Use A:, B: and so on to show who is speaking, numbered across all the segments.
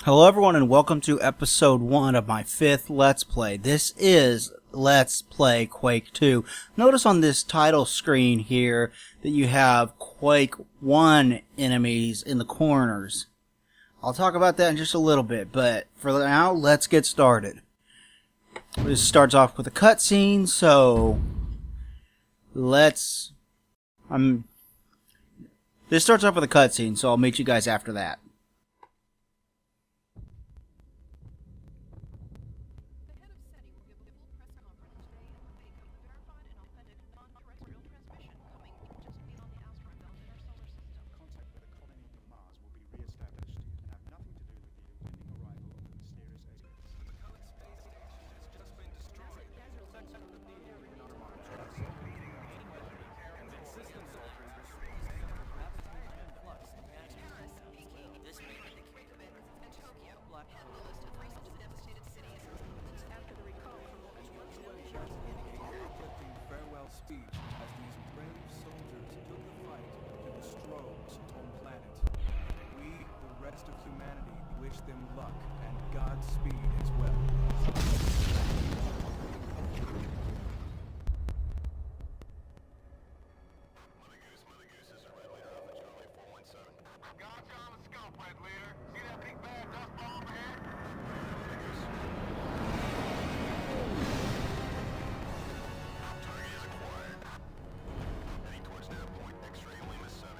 A: Hello everyone and welcome to episode 1 of my 5th Let's Play. This is Let's Play Quake 2. Notice on this title screen here that you have Quake 1 enemies in the corners. I'll talk about that in just a little bit, but for now, let's get started. This starts off with a cutscene, so this starts off with a cutscene, so I'll meet you guys after that.
B: Wish them luck and Godspeed as well.
C: Mother Goose is right out of the Charlie 417. Gotcha on the scope, Red Leader. See that big bad dust ball overhead? Target is acquired. Heading towards that point, X-ray Lima 7.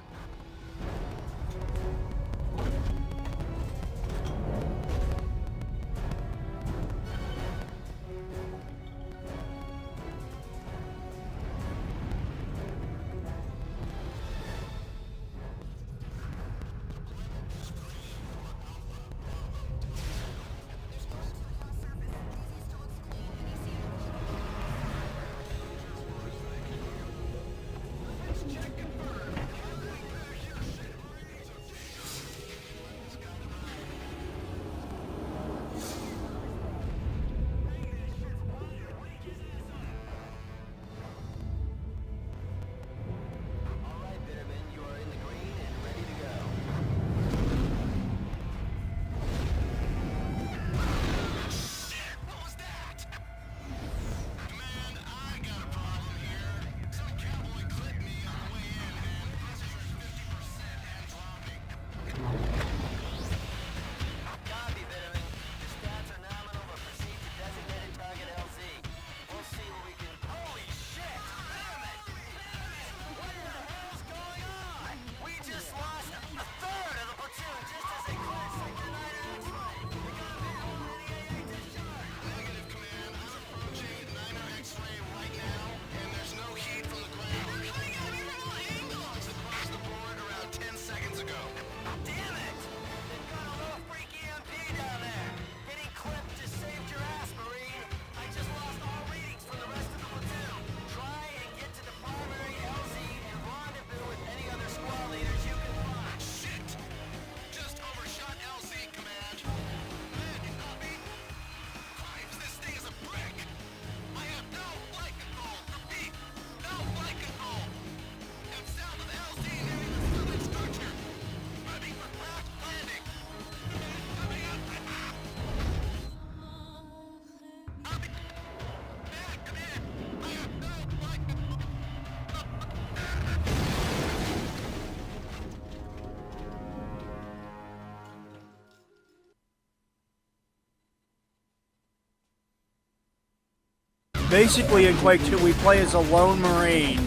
A: Basically, in Quake 2, we play as a lone marine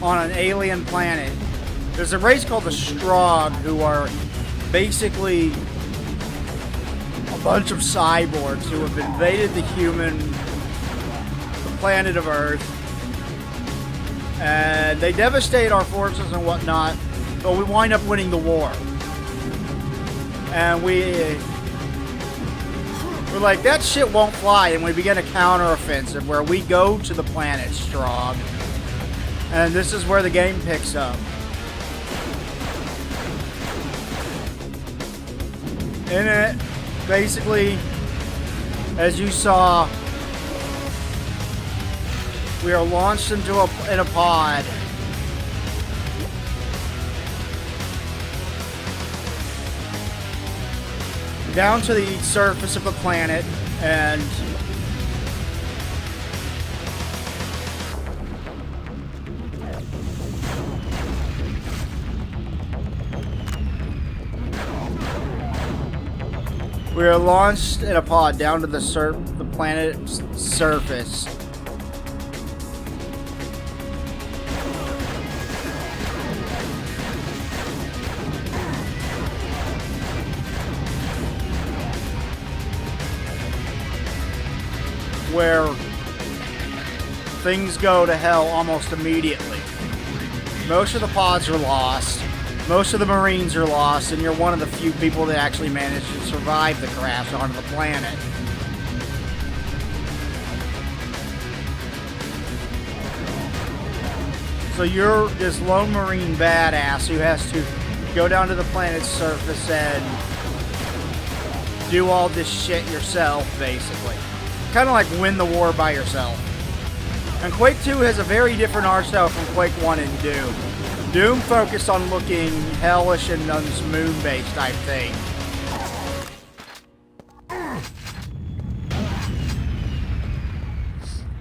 A: on an alien planet. There's a race called the Strogg, who are basically a bunch of cyborgs who have invaded the planet of Earth. And they devastate our forces and whatnot, but we wind up winning the war. And we're like, that shit won't fly, and we begin a counteroffensive where we go to the planet Strogg. And this is where the game picks up. In it, basically, as you saw, we are launched in a pod. down to the surface of the planet, and we are launched in a pod down to the planet's surface. Where things go to hell almost immediately. Most of the pods are lost. Most of the Marines are lost, and you're one of the few people that actually managed to survive the crash onto the planet. So you're this lone Marine badass who has to go down to the planet's surface and do all this shit yourself, basically. Kind of like win the war by yourself. And Quake 2 has a very different art style from Quake 1 and Doom. Doom focused on looking hellish and on this moon-based type thing.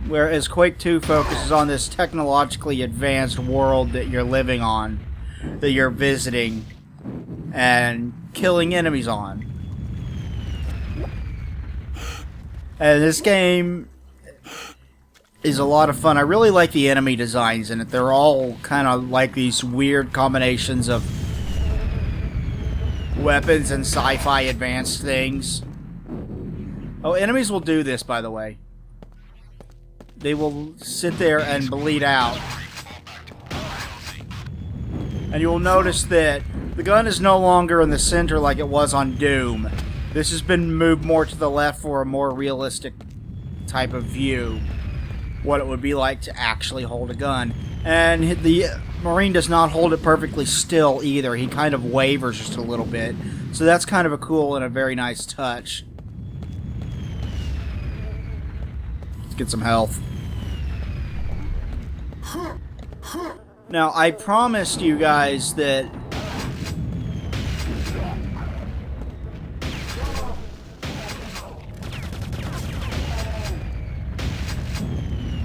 A: Whereas Quake 2 focuses on this technologically advanced world that you're living on, that you're visiting, and killing enemies on. And this game is a lot of fun. I really like the enemy designs in it. They're all kind of like these weird combinations of weapons and sci-fi advanced things. Oh, enemies will do this, by the way. They will sit there and bleed out. And you will notice that the gun is no longer in the center like it was on Doom. This has been moved more to the left for a more realistic type of view. What it would be like to actually hold a gun. And the Marine does not hold it perfectly still either. He kind of wavers just a little bit. So that's kind of a cool and a very nice touch. Let's get some health. Now, I promised you guys that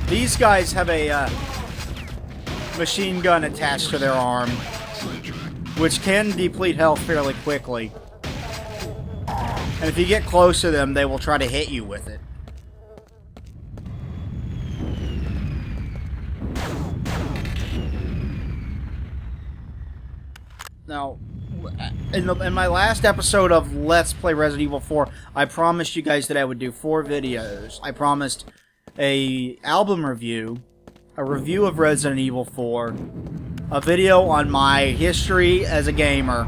A: these guys have a machine gun attached to their arm, which can deplete health fairly quickly. And if you get close to them, they will try to hit you with it. Now, in my last episode of Let's Play Resident Evil 4, I promised you guys that I would do 4 videos. I promised a album review, a review of Resident Evil 4, a video on my history as a gamer,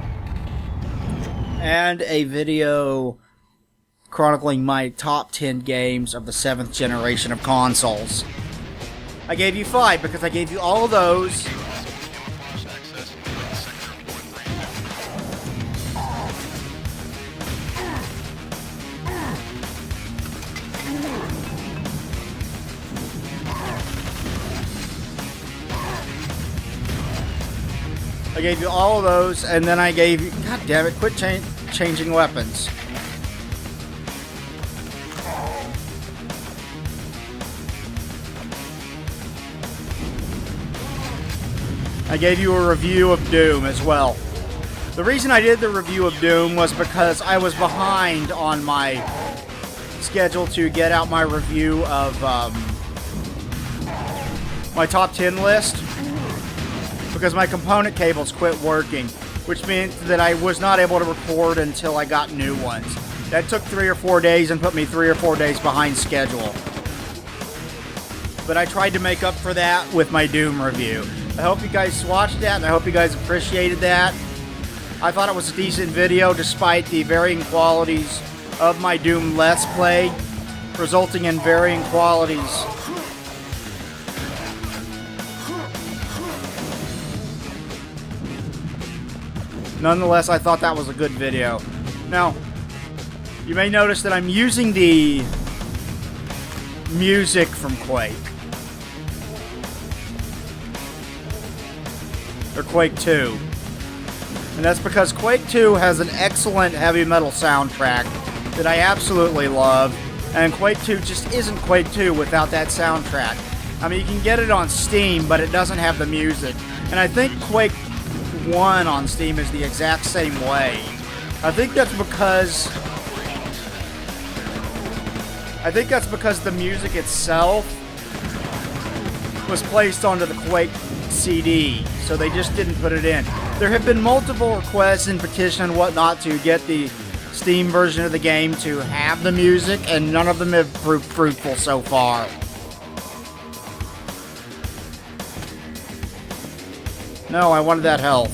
A: and a video chronicling my top 10 games of the 7th generation of consoles. I gave you 5 because I gave you all of those. I gave you all of those, and then I gave you... God damn it, quit changing weapons. I gave you a review of Doom as well. The reason I did the review of Doom was because I was behind on my schedule to get out my review of my top 10 list. Because my component cables quit working, which meant that I was not able to record until I got new ones. That took 3 or 4 days and put me 3 or 4 days behind schedule. But I tried to make up for that with my Doom review. I hope you guys watched that, and I hope you guys appreciated that. I thought it was a decent video despite the varying qualities of my Doom Let's Play, resulting in varying qualities. Nonetheless, I thought that was a good video. Now, you may notice that I'm using the music from Quake. Or Quake 2. And that's because Quake 2 has an excellent heavy metal soundtrack that I absolutely love. And Quake 2 just isn't Quake 2 without that soundtrack. I mean, you can get it on Steam, but it doesn't have the music. And I think Quake 1 on Steam is the exact same way. I think that's because the music itself was placed onto the Quake CD, so they just didn't put it in. There have been multiple requests and petitions and whatnot to get the Steam version of the game to have the music, and none of them have proved fruitful so far. No, I wanted that health.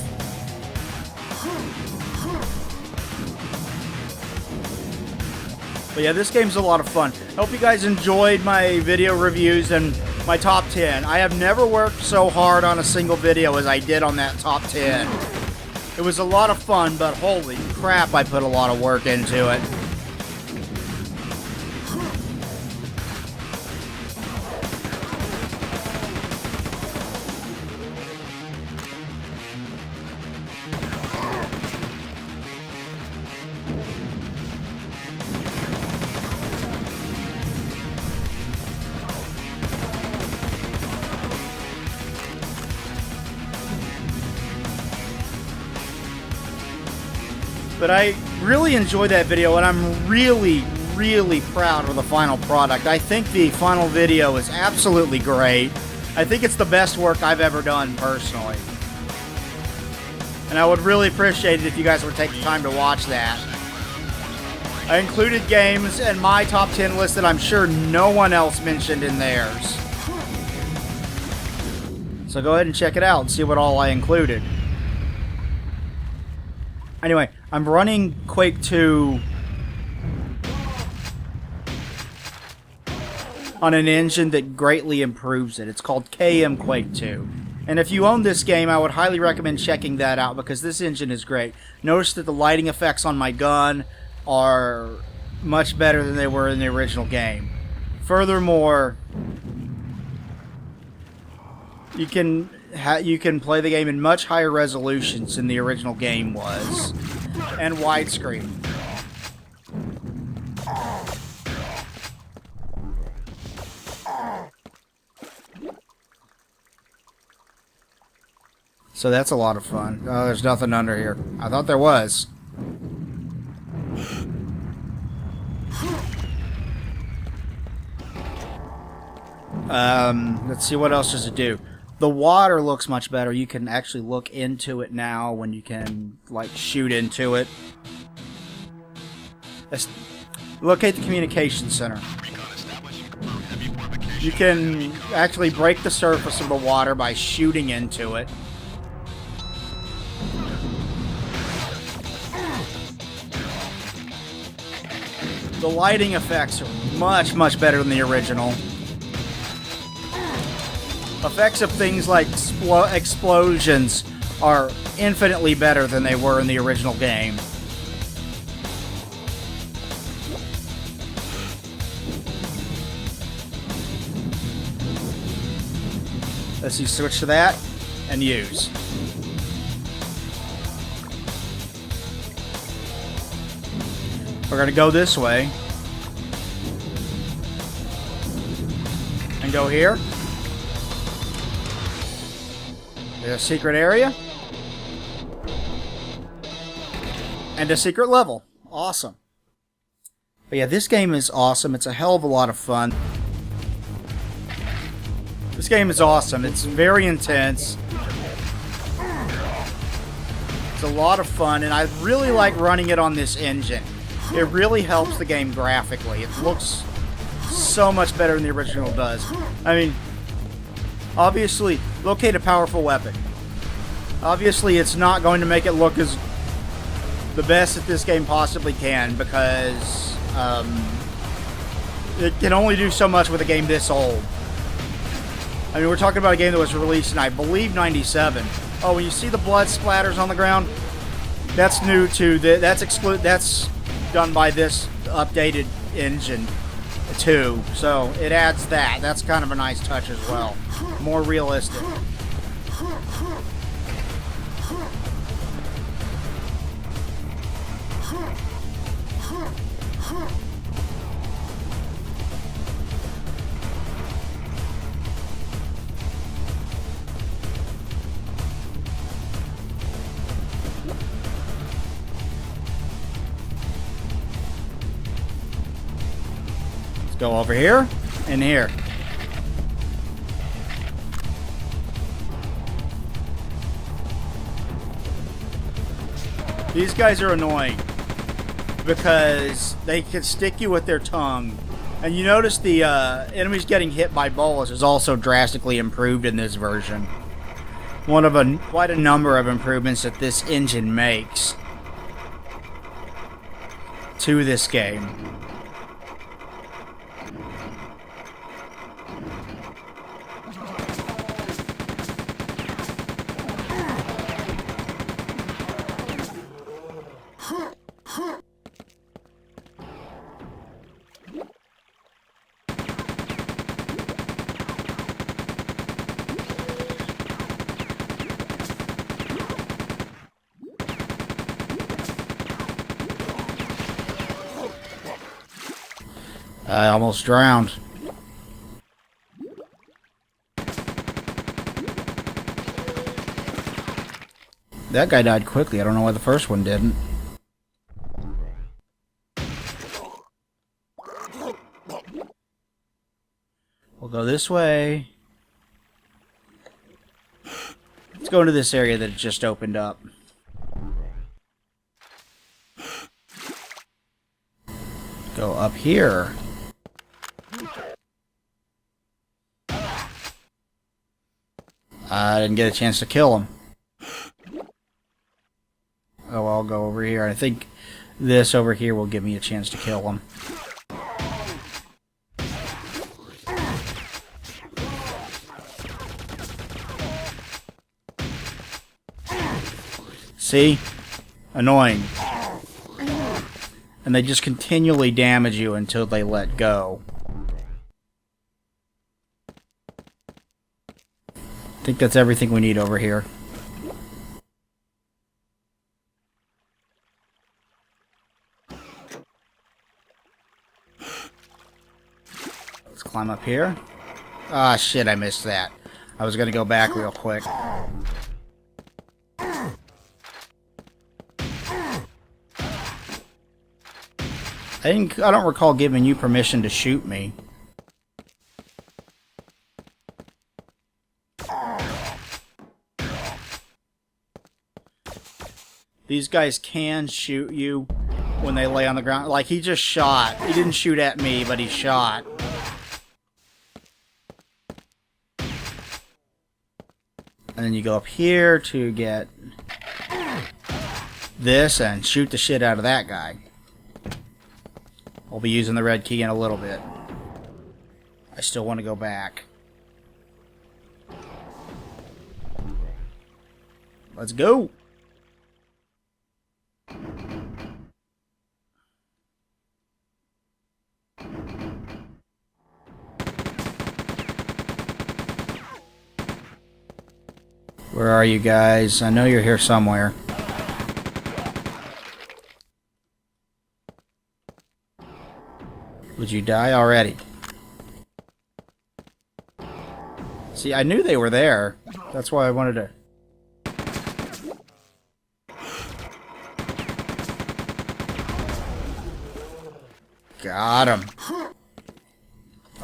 A: But yeah, this game's a lot of fun. Hope you guys enjoyed my video reviews and my top 10. I have never worked so hard on a single video as I did on that top 10. It was a lot of fun, but holy crap, I put a lot of work into it. But I really enjoyed that video, and I'm really, really proud of the final product. I think the final video is absolutely great. I think it's the best work I've ever done personally. And I would really appreciate it if you guys would take the time to watch that. I included games in my top 10 list that I'm sure no one else mentioned in theirs. So go ahead and check it out and see what all I included. Anyway, I'm running Quake 2 on an engine that greatly improves it. It's called KM Quake 2. And if you own this game, I would highly recommend checking that out because this engine is great. Notice that the lighting effects on my gun are much better than they were in the original game. Furthermore, you can play the game in much higher resolutions than the original game was, and widescreen. So that's a lot of fun. Oh, there's nothing under here. I thought there was. Let's see, what else does it do? The water looks much better. You can actually look into it now when you can, like, shoot into it. Let's locate the communication center. You can actually break the surface of the water by shooting into it. The lighting effects are much, much better than the original. Effects of things like explosions are infinitely better than they were in the original game. Let's see, switch to that and use. We're going to go this way and go here. There's a secret area. And a secret level. Awesome. But yeah, this game is awesome. It's a hell of a lot of fun. This game is awesome. It's very intense. It's a lot of fun, and I really like running it on this engine. It really helps the game graphically. It looks so much better than the original does. I mean, obviously, locate a powerful weapon. Obviously, it's not going to make it look as the best that this game possibly can because it can only do so much with a game this old. I mean, we're talking about a game that was released in, I believe, '97. Oh, when you see the blood splatters on the ground, that's new to that's done by this updated engine too. So it adds that. That's kind of a nice touch as well. More realistic. Let's go over here and here. These guys are annoying because they can stick you with their tongue. And you notice the enemies getting hit by bullets is also drastically improved in this version. One of quite a number of improvements that this engine makes to this game. I almost drowned. That guy died quickly. I don't know why the first one didn't. We'll go this way. Let's go into this area that just opened up. Go up here. I didn't get a chance to kill him. Oh, I'll go over here. I think this over here will give me a chance to kill him. See? Annoying. And they just continually damage you until they let go. I think that's everything we need over here. Let's climb up here. Ah, shit, I missed that. I was gonna go back real quick. I don't recall giving you permission to shoot me. These guys can shoot you when they lay on the ground. Like, he just shot. He didn't shoot at me, but he shot. And then you go up here to get this and shoot the shit out of that guy. I'll be using the red key in a little bit. I still want to go back. Let's go! Where are you guys? I know you're here somewhere. Would you die already? See, I knew they were there. That's why I wanted to... Got him.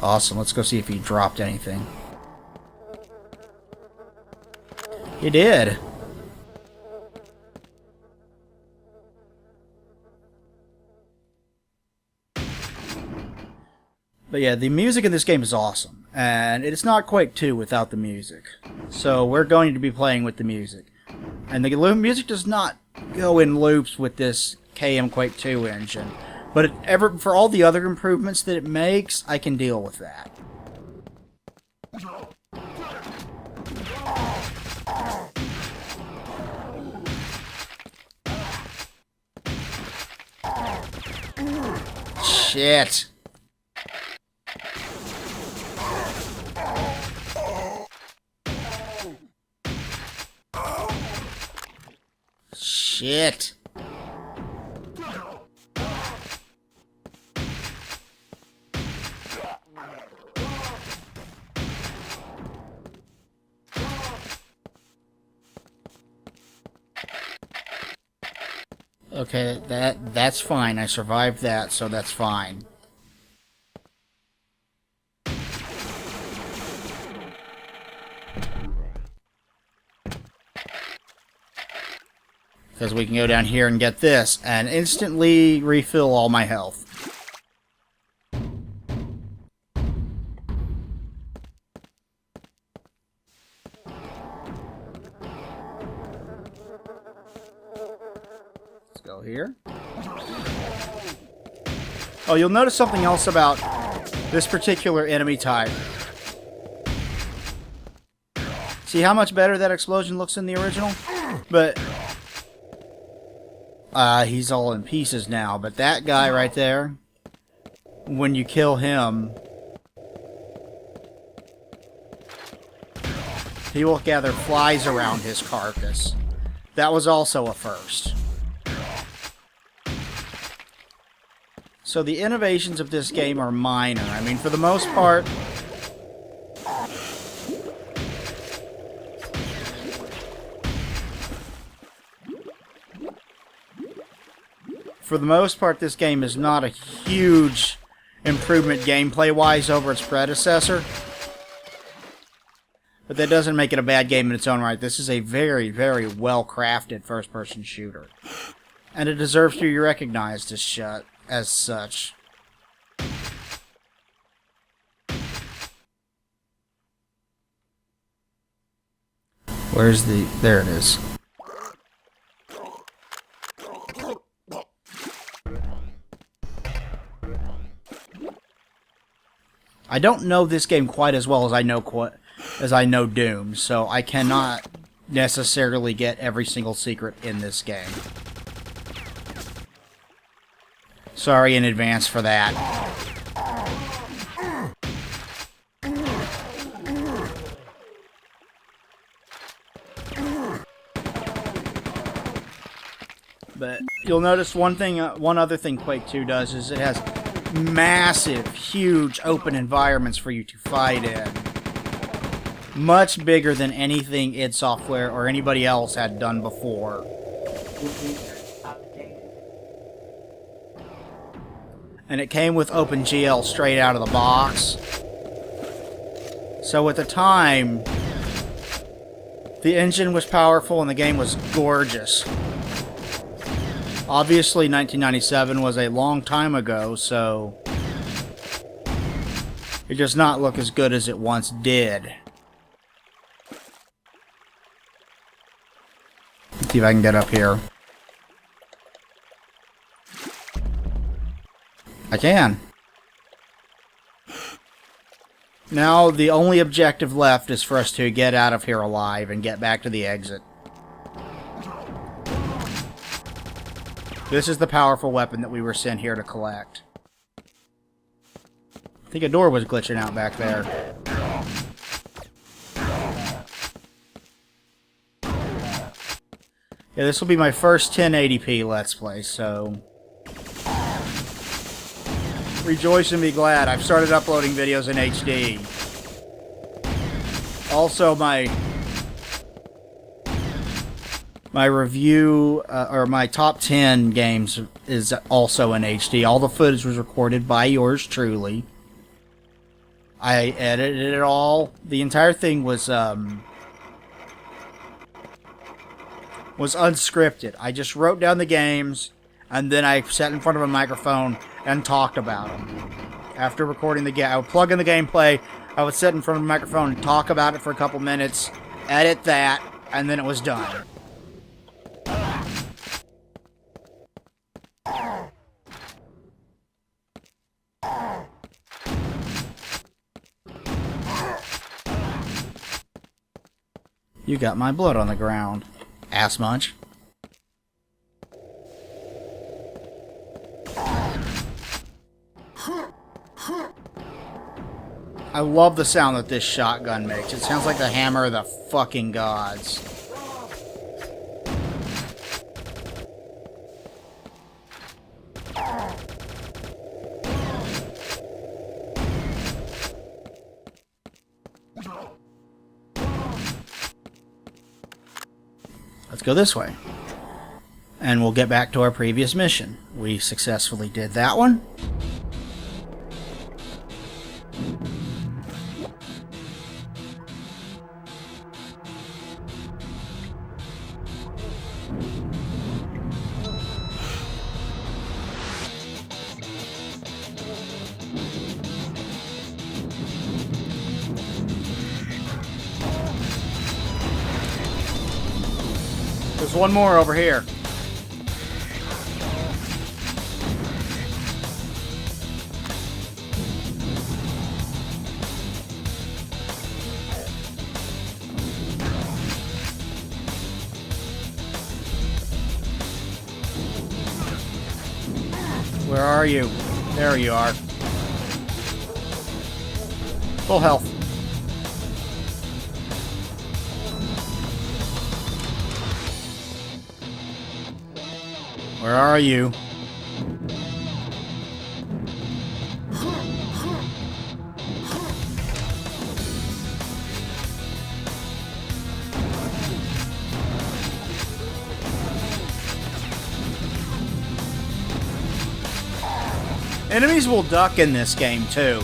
A: Awesome. Let's go see if he dropped anything. He did. But yeah, the music in this game is awesome. And it's not Quake 2 without the music. So we're going to be playing with the music. And the music does not go in loops with this KM Quake 2 engine. But for all the other improvements that it makes, I can deal with that. Shit. Shit. Okay, that's fine. I survived that, so that's fine. Because we can go down here and get this, and instantly refill all my health. Let's go here. Oh, you'll notice something else about this particular enemy type. See how much better that explosion looks in the original? But he's all in pieces now, but that guy right there, when you kill him, he will gather flies around his carcass. That was also a first. So the innovations of this game are minor. I mean, for the most part, this game is not a huge improvement gameplay-wise over its predecessor. But that doesn't make it a bad game in its own right. This is a very, very well-crafted first-person shooter. And it deserves to be recognized as such. Where's the... There it is. I don't know this game quite as well as I know Doom, so I cannot necessarily get every single secret in this game. Sorry in advance for that. But you'll notice one other thing Quake 2 does is it has massive, huge open environments for you to fight in. Much bigger than anything id Software or anybody else had done before. And it came with OpenGL straight out of the box. So at the time, the engine was powerful and the game was gorgeous. Obviously, 1997 was a long time ago, so it does not look as good as it once did. Let's see if I can get up here. I can. Now, the only objective left is for us to get out of here alive and get back to the exit. This is the powerful weapon that we were sent here to collect. I think a door was glitching out back there. Yeah, this will be my first 1080p Let's Play, so... rejoice and be glad. I've started uploading videos in HD. Also, my review, or my top 10 games is also in HD. All the footage was recorded by yours truly. I edited it all. The entire thing was unscripted. I just wrote down the games, and then I sat in front of a microphone and talked about them. After recording the game, I would plug in the gameplay, I would sit in front of a microphone and talk about it for a couple minutes, edit that, and then it was done. You got my blood on the ground, ass munch. I love the sound that this shotgun makes. It sounds like the hammer of the fucking gods. Let's go this way. and we'll get back to our previous mission. We successfully did that one. There's one more over here. Where are you? There you are. Full health. Where are you? Enemies will duck in this game too.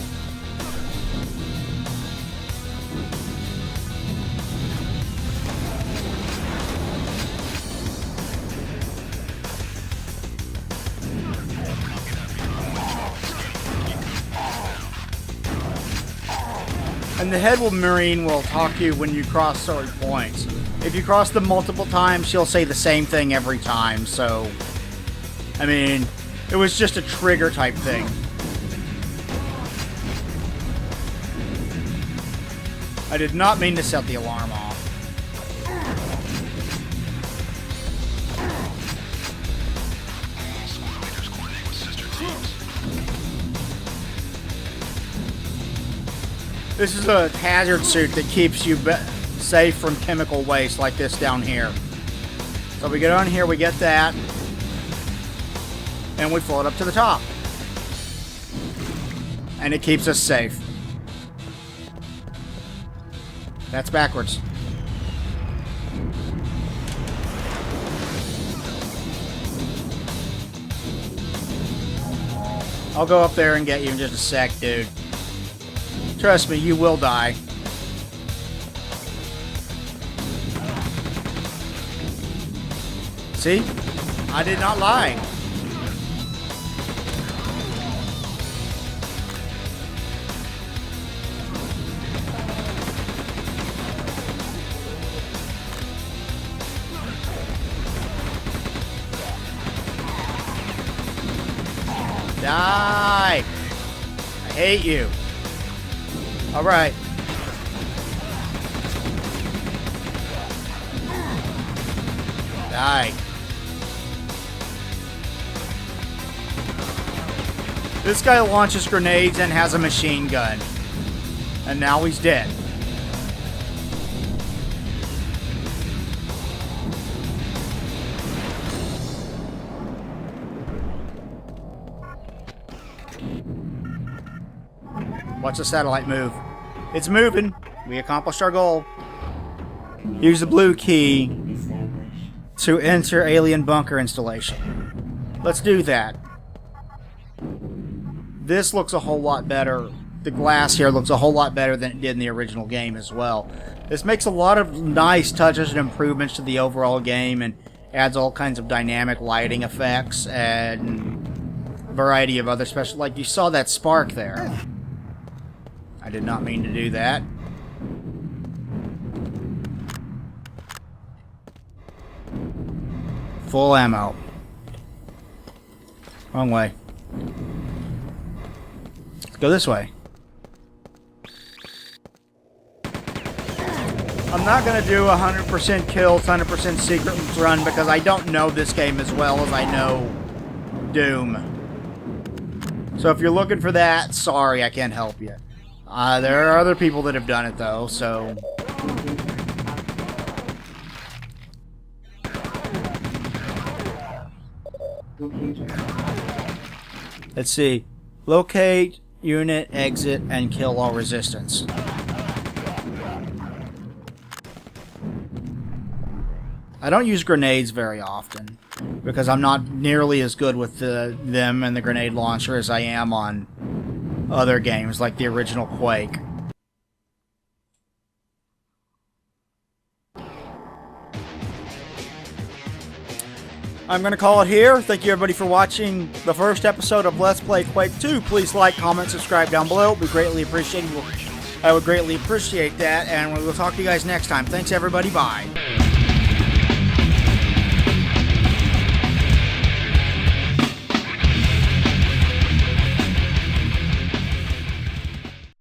A: And the head marine will talk to you when you cross certain points. If you cross them multiple times, she'll say the same thing every time, so... I mean, it was just a trigger type thing. I did not mean to set the alarm off. This is a hazard suit that keeps you safe from chemical waste like this down here. So we get on here, we get that, and we float up to the top. And it keeps us safe. That's backwards. I'll go up there and get you in just a sec, dude. Trust me, you will die. See? I did not lie. Die! I hate you. Alright. Die. This guy launches grenades and has a machine gun. And now he's dead. Watch the satellite move. It's moving. We accomplished our goal. Use the blue key to enter alien bunker installation. Let's do that. This looks a whole lot better. The glass here looks a whole lot better than it did in the original game as well. This makes a lot of nice touches and improvements to the overall game and adds all kinds of dynamic lighting effects and a variety of other special... Like you saw that spark there. I did not mean to do that. Full ammo. Wrong way. Let's go this way. I'm not going to do 100% kills, 100% secret run because I don't know this game as well as I know Doom. So if you're looking for that, sorry, I can't help you. There are other people that have done it, though, so... Let's see. Locate, unit, exit, and kill all resistance. I don't use grenades very often because I'm not nearly as good with them and the grenade launcher as I am on other games like the original Quake. I'm going to call it here. Thank you everybody for watching the first episode of Let's Play Quake 2. Please like, comment, subscribe down below. It would be greatly appreciated. I would greatly appreciate that, and we will talk to you guys next time. Thanks everybody. Bye.